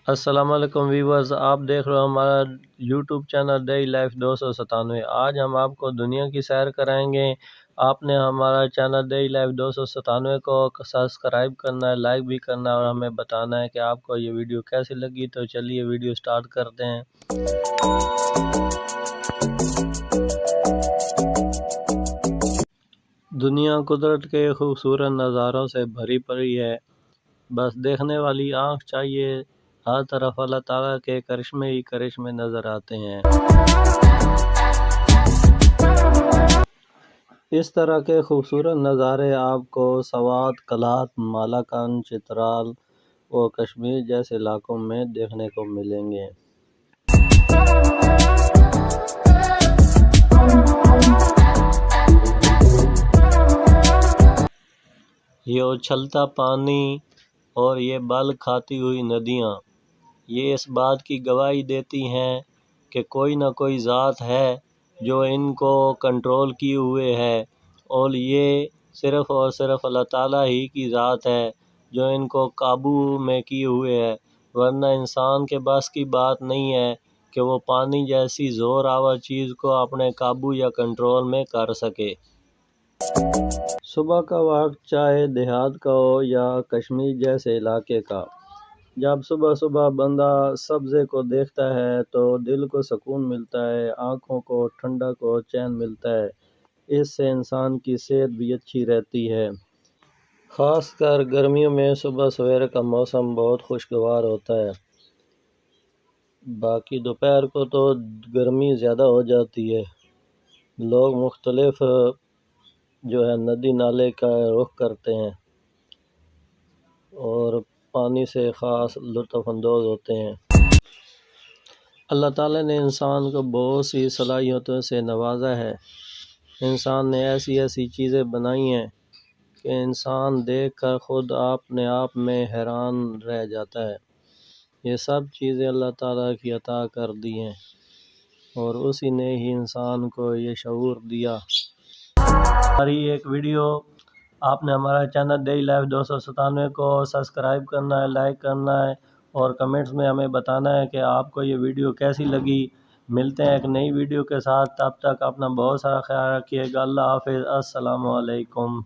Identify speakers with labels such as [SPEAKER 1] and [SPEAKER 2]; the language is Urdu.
[SPEAKER 1] السلام علیکم ویورز، آپ دیکھ رہے ہو ہمارا یوٹیوب چینل ڈیلی لائف 297۔ آج ہم آپ کو دنیا کی سیر کرائیں گے۔ آپ نے ہمارا چینل ڈیلی لائف 297 کو سبسکرائب کرنا ہے، لائک بھی کرنا ہے اور ہمیں بتانا ہے کہ آپ کو یہ ویڈیو کیسی لگی۔ تو چلیے ویڈیو سٹارٹ کرتے ہیں۔ دنیا قدرت کے خوبصورت نظاروں سے بھری پڑی ہے، بس دیکھنے والی آنکھ چاہیے۔ ہر طرف اللہ تعالیٰ کے کرشمے ہی کرشمے نظر آتے ہیں۔ اس طرح کے خوبصورت نظارے آپ کو سوات، کلات، مالاکان، چترال اور کشمیر جیسے علاقوں میں دیکھنے کو ملیں گے۔ یہ اچھلتا پانی اور یہ بل کھاتی ہوئی ندیاں، یہ اس بات کی گواہی دیتی ہیں کہ کوئی نہ کوئی ذات ہے جو ان کو کنٹرول کیے ہوئے ہے، اور یہ صرف اور صرف اللہ تعالیٰ ہی کی ذات ہے جو ان کو قابو میں کیے ہوئے ہے، ورنہ انسان کے بس کی بات نہیں ہے کہ وہ پانی جیسی زور آور چیز کو اپنے قابو یا کنٹرول میں کر سکے۔ صبح کا وقت چاہے دیہات کا ہو یا کشمیر جیسے علاقے کا، جب صبح صبح بندہ سبزے کو دیکھتا ہے تو دل کو سکون ملتا ہے، آنکھوں کو ٹھنڈک اور چین ملتا ہے۔ اس سے انسان کی صحت بھی اچھی رہتی ہے۔ خاص کر گرمیوں میں صبح سویرے کا موسم بہت خوشگوار ہوتا ہے۔ باقی دوپہر کو تو گرمی زیادہ ہو جاتی ہے۔ لوگ مختلف جو ہے ندی نالے کا رخ کرتے ہیں اور پانی سے خاص لطف اندوز ہوتے ہیں۔ اللہ تعالیٰ نے انسان کو بہت سی صلاحیتوں سے نوازا ہے۔ انسان نے ایسی ایسی چیزیں بنائی ہیں کہ انسان دیکھ کر خود اپنے آپ میں حیران رہ جاتا ہے۔ یہ سب چیزیں اللہ تعالیٰ کی عطا کر دی ہیں اور اسی نے ہی انسان کو یہ شعور دیا۔ ہماری ایک ویڈیو آپ نے ہمارا چینل ڈیلی لائف 297 کو سبسکرائب کرنا ہے، لائک کرنا ہے اور کمنٹس میں ہمیں بتانا ہے کہ آپ کو یہ ویڈیو کیسی لگی۔ ملتے ہیں ایک نئی ویڈیو کے ساتھ، تب تک اپنا بہت سارا خیال رکھیے گا۔ اللہ حافظ، السلام علیکم۔